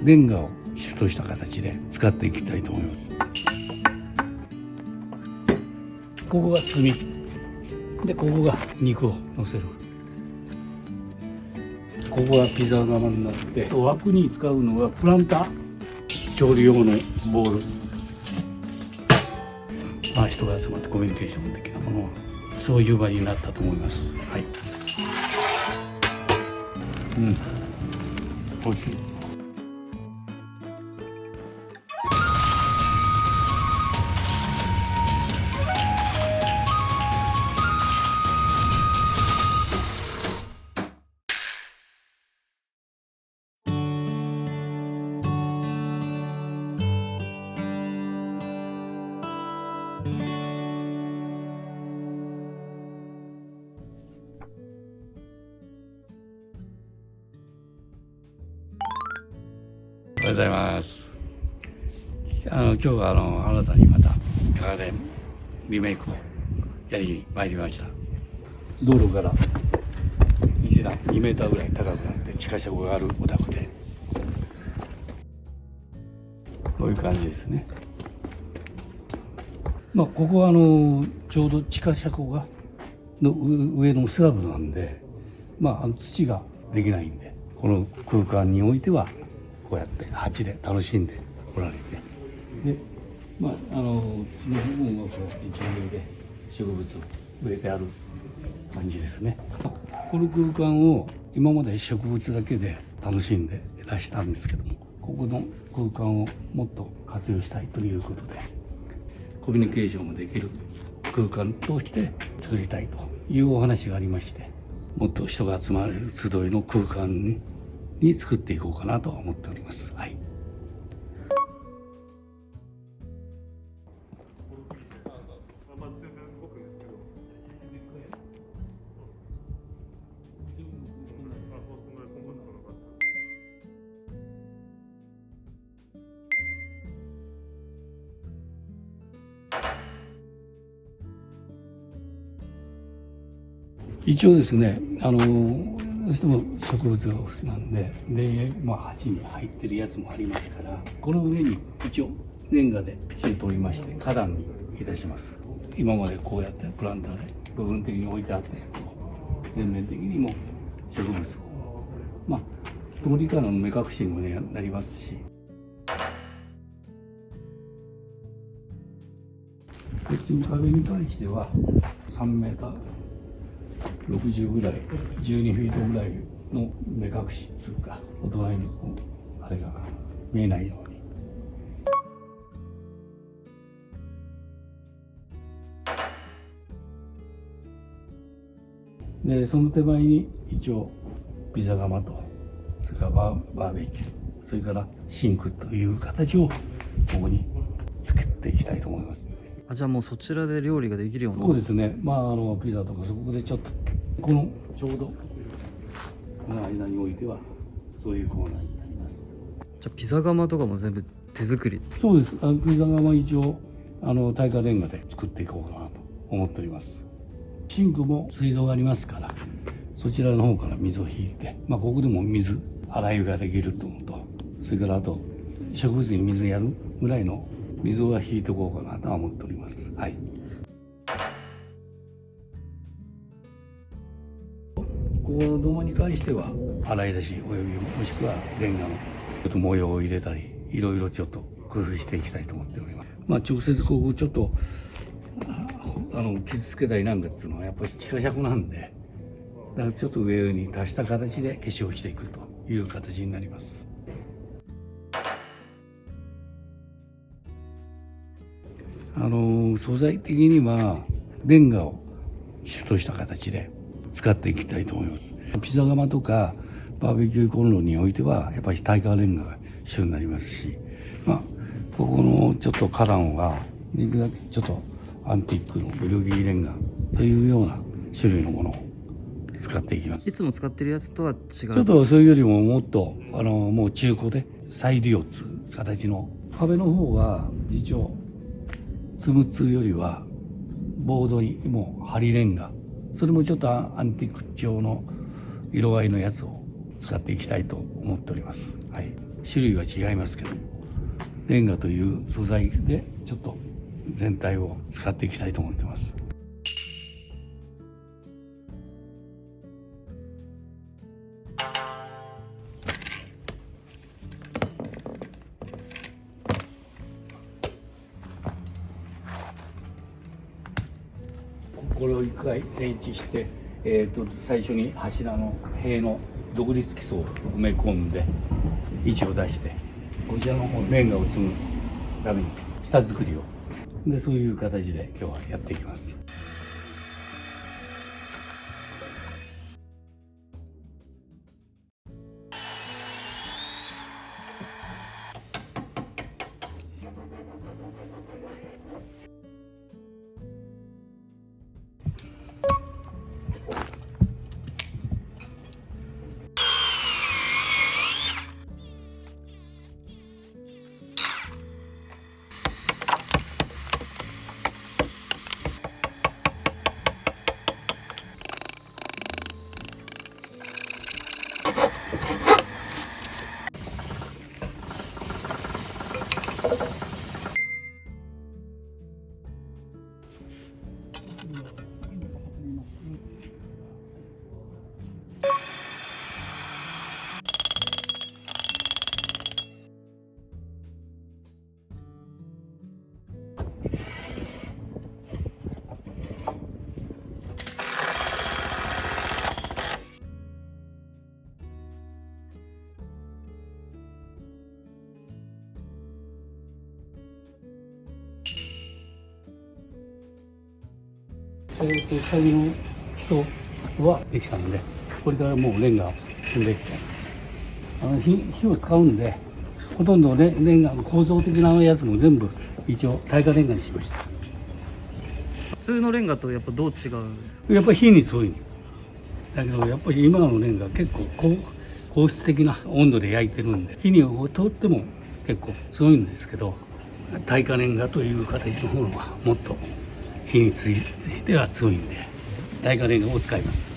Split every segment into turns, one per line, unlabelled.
レンガを主とした形で使っていきたいと思います。ここが炭で、ここが肉を乗せる。ここはピザ窯になって、枠に使うのはプランター、調理用のボール、人が集まってコミュニケーション的なもの、そういう場になったと思います。はい。美味しい。おはようございます。今日は新たにまたガーデンリメイクをやりに参りました。道路から一段2メーターぐらい高くなって地下車庫があるお宅で、こういう感じですね。ここはちょうど地下車庫がの上のスラブなんで、土ができないんで、この空間においてはこうやって鉢で楽しんでおられて、で土の部分はこうやって一面で植物を植えてある感じですね。この空間を今まで植物だけで楽しんでいらしたんですけども、ここの空間をもっと活用したいということで、コミュニケーションもできる空間として作りたいというお話がありまして、もっと人が集まれる集いの空間に作っていこうかなと思っております。はい。一応ですね、どうしても植物がお好きなんで、鉢に入ってるやつもありますから、この上に一応レンガでピチリと折りまして花壇にいたします。今までこうやってプランターで部分的に置いてあったやつを全面的にも植物を通りからの目隠しにもなりますし、こっちの壁に関しては3メーター60ぐらい、12フィートぐらいの目隠しっていうか、お隣にあれが見えないように。で、その手前に一応ピザ窯と、それからバーベキュー、それからシンクという形をここに作っていきたいと思います。
じゃあもうそちらで料理ができるような。
そうですね。ピザとかそこでちょっとこのちょうどこの間においてはそういうコーナーになります。
じゃあピザ窯とかも全部手作り？
そうです。ピザ窯一応耐火レンガで作っていこうかなと思っております。シンクも水道がありますから、そちらの方から水を引いて、ここでも水洗い湯ができると思うと、それからあと植物に水やるぐらいの水は引いておこうかなとは思っております。はい。ここの土間に関しては洗い出しおよびもしくはレンガのちょっと模様を入れたり、いろいろちょっと工夫していきたいと思っております。直接ここちょっと傷つけたりなんかっていうのはやっぱり地下車庫なんで、だからちょっと上に足した形で消しをしていくという形になります。素材的にはレンガを主とした形で使っていきたいと思います。ピザ窯とかバーベキューコンロにおいてはやっぱり耐火レンガが主になりますし、ここのちょっと花壇はできるだけちょっとアンティークのベルギーレンガというような種類のものを使っていきます。
いつも使ってるやつとは違う？
ちょっとそれよりももっともう中古で再利用という形の壁の方は一応ツムツよりはボードにもう針レンガ、それもちょっとアンティーク調の色合いのやつを使っていきたいと思っております。はい、種類は違いますけども、レンガという素材でちょっと全体を使っていきたいと思ってます。これを1回整地して、最初に柱の塀の独立基礎を埋め込んで位置を出して、こちらの方レンガを積むために下作りをで、そういう形で今日はやっていきます。下着の基礎はできたので、これからもうレンガを積んでいきたいです。火を使うんで、ほとんどレンガの構造的なやつも全部一応耐火レンガにしました。
普通のレンガとやっぱどう違う？
やっぱり火に強い。だけどやっぱり今のレンガ結構硬質的な温度で焼いてるんで、火に通っても結構強いんですけど、耐火レンガという形の方がもっと火については強いんで、耐火レンガを使います。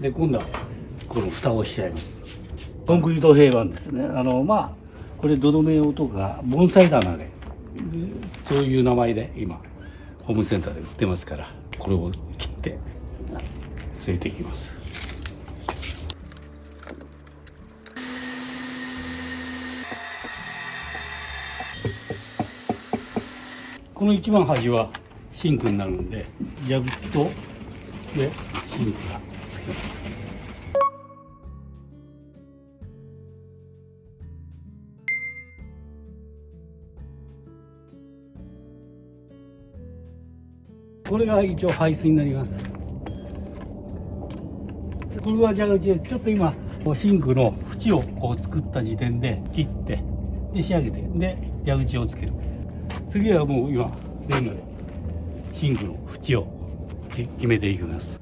で、今度はこの蓋をしちゃいます。コンクリート平板ですね。これ土留め用とか盆栽棚で、そういう名前で今ホームセンターで売ってますから、これを切って据えていきます。この一番端はシンクになるんで、蛇口とでシンクがつきます。これが一応排水になります。これは蛇口で、ちょっと今シンクの縁をこう作った時点で切ってで仕上げて、で蛇口をつける。次はもう今レンガでシンクの縁を決めていきます。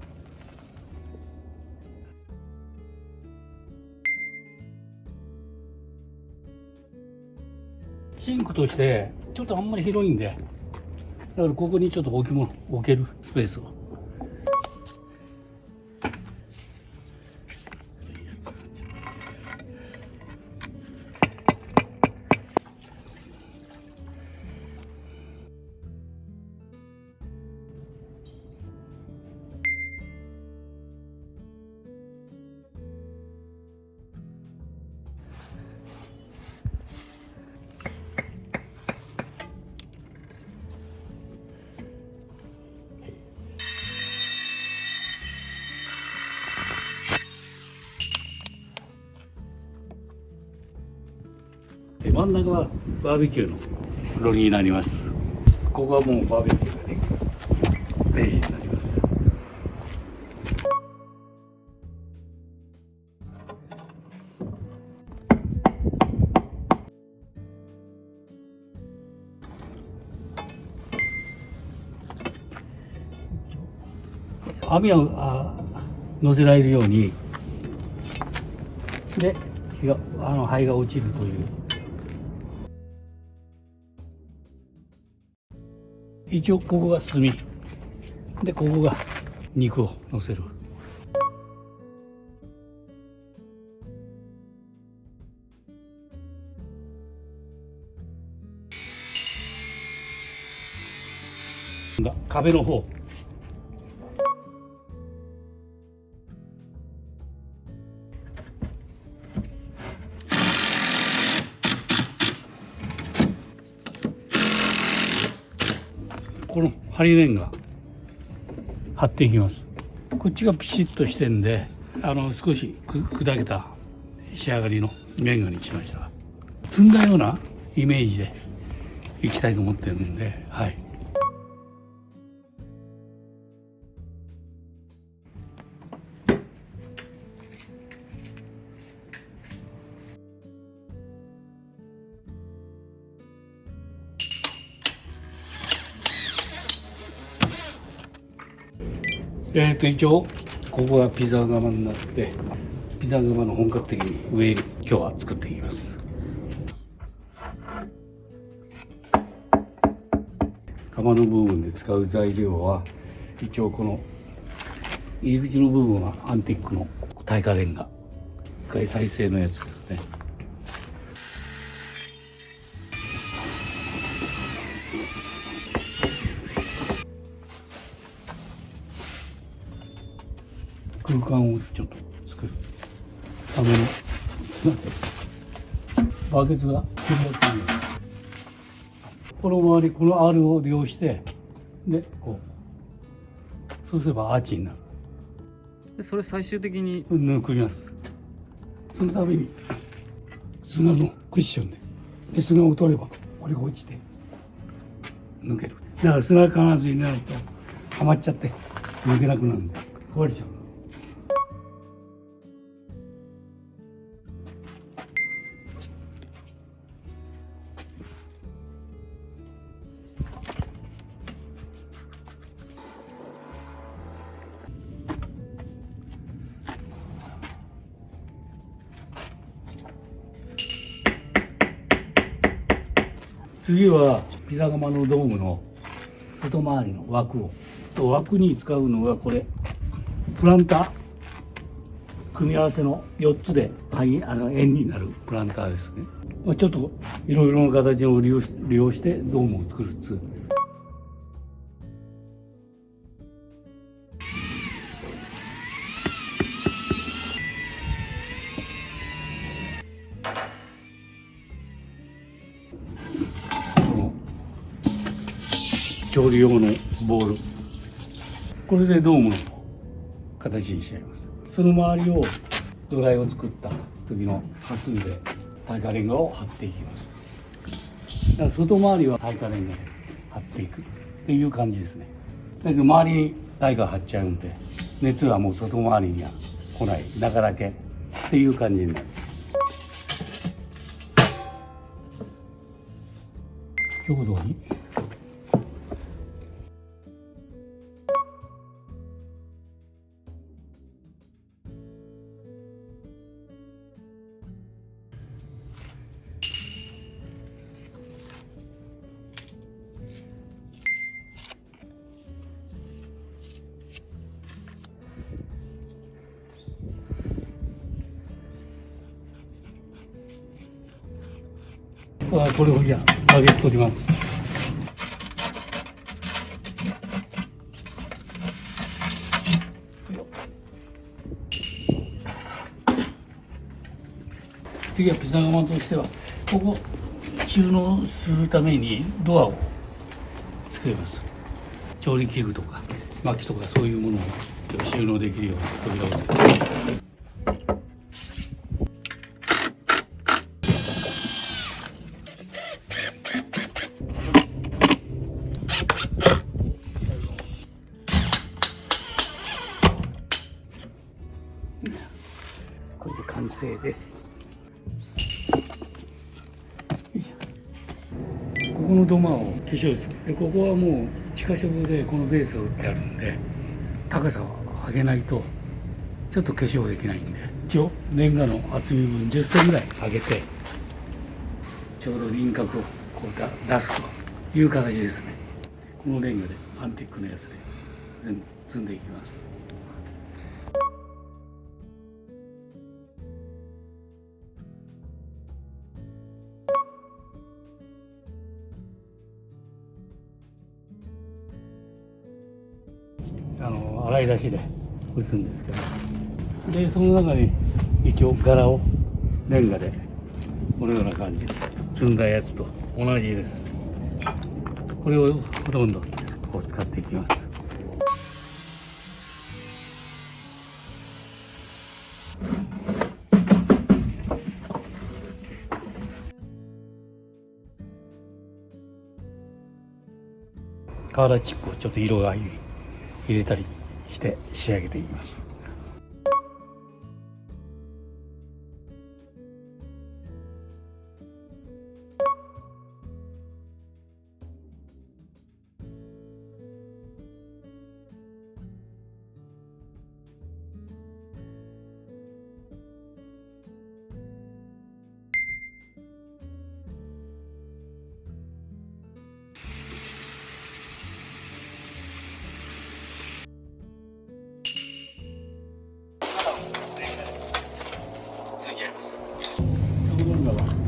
シンクとしてちょっとあんまり広いんで、だからここにちょっと置けるスペースを。真ん中はバーベキューの炉になります。ここはもうバーベキューができるステージになります。網を乗せられるようにで灰が落ちるという。一応ここが炭で、ここが肉を乗せる。壁の方、この針面が張っていきます。こっちがピシッとしてんで、少し砕けた仕上がりの面にしました。積んだようなイメージでいきたいと思ってるんで、はい。一応ここがピザ窯になって、ピザ窯の本格的に上に今日は作っていきます。窯の部分で使う材料は、一応この入り口の部分はアンティックの耐火レンガ、再生のやつですね。空間をちょっと作るための砂です。バケツが切りやすいです。この周り、この R を利用して、でこう、そうすればアーチになる。
でそれ最終的に
抜きます。そのために砂のクッションで砂を取ればこれが落ちて抜ける。だから砂必ず入れないとはまっちゃって抜けなくなるんで壊れちゃう。次はピザ窯のドームの外回りの枠に使うのがこれプランター、組み合わせの4つで円になるプランターですね。ちょっといろいろな形を利用してドームを作るっつう。調理用のボール、これでドームの形にしちゃいます。その周りを土台を作った時の端数で耐火レンガを貼っていきます。だから外回りは耐火レンガで貼っていくっていう感じですね。だけど周りに耐火貼っちゃうんで熱はもう外回りには来ない、中だけっていう感じになる。強度にこれをじゃあバゲット取ります。次はピザ窯としてはここ収納するためにドアを作ります。調理器具とか薪とかそういうものを収納できるような扉を作ります。です。ここの土間を化粧する。でここはもう地下色でこのベースを打ってあるんで、高さを上げないとちょっと化粧できないんで、一応レンガの厚み分10センチぐらい上げて、ちょうど輪郭をこう出すという形ですね。このレンガでアンティックのやつで全部積んでいきます。洗い出しで打つんですけど、でその中に一応柄をレンガでこのような感じで積んだやつと同じです。これをほとんどこう使っていきます。瓦チップをちょっと色が入れたりして仕上げていきます。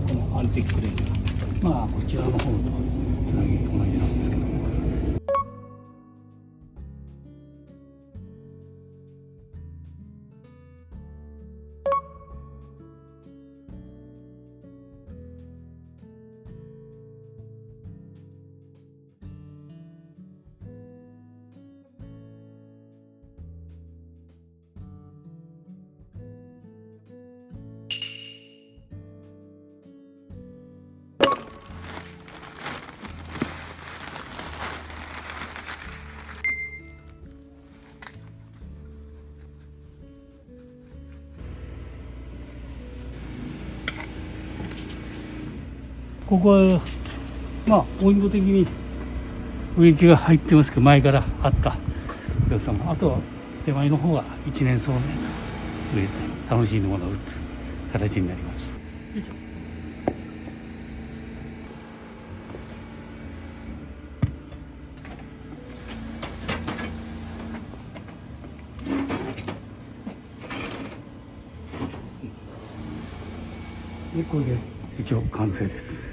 このアンティックレンガ、まあこちらの方とつなぎ同じなんですけど、ここはまあポイント的に植木が入ってますけど、前からあったお客様、あとは手前の方は一年草のやつを植えて楽しいものを打つ形になります。でこれで一応完成です。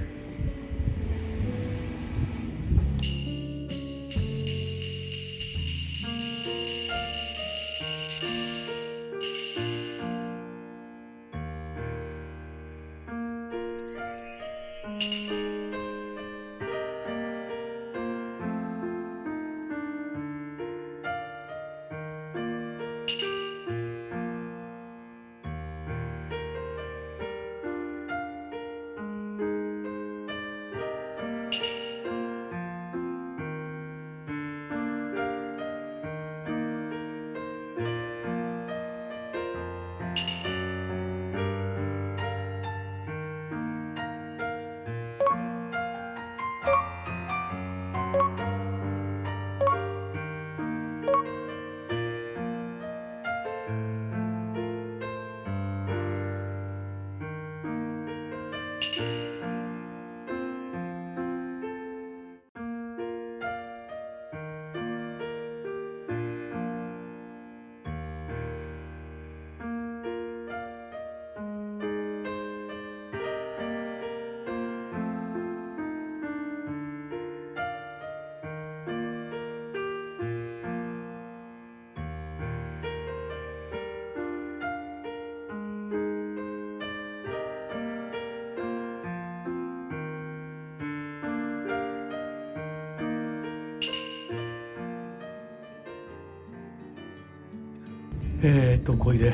これで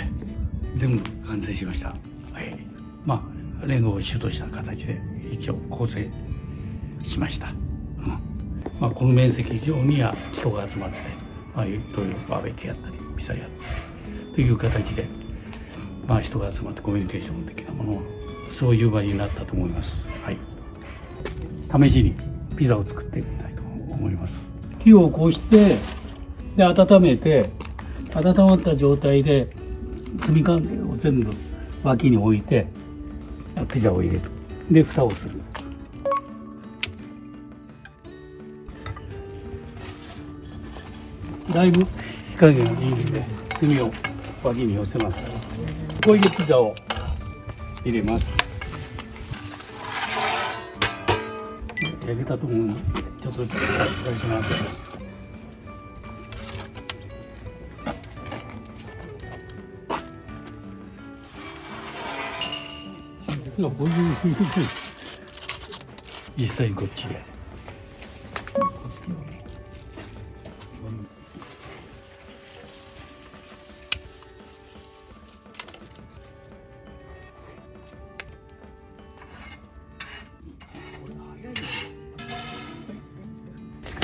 全部完成しました。まあレンガを主とした形で一応構成しました。まあ、この面積上には人が集まって、いろいろバーベキューやったりピザやったりという形で、まあ人が集まってコミュニケーション的なものをそういう場になったと思います。はい。試しにピザを作ってみたいと思います。火を起こしてで温めて温まった状態で炭関係を全部脇に置いてピザを入れる。で蓋をする。だいぶ火加減がいいので炭を脇に寄せます。これでピザを入れます。焼けたと思うのでちょっと最初に開けます。こういう実際にこっちで。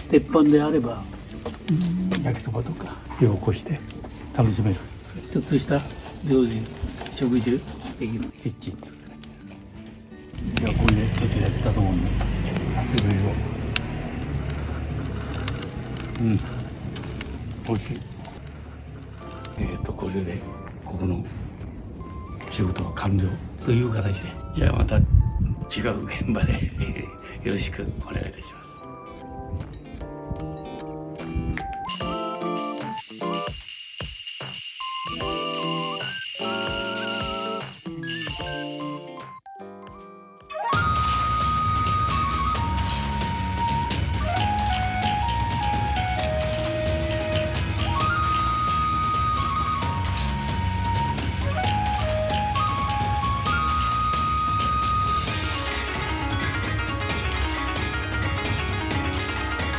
鉄板であれば焼きそばとか火を起こして楽しめるちょっとした料理食事できるキッチンっていう感じです。じゃあこれでちょっと焼けたと思うんで厚切りを美味しい。これでここの仕事は完了という形でじゃあまた違う現場でよろしくお願いいたします。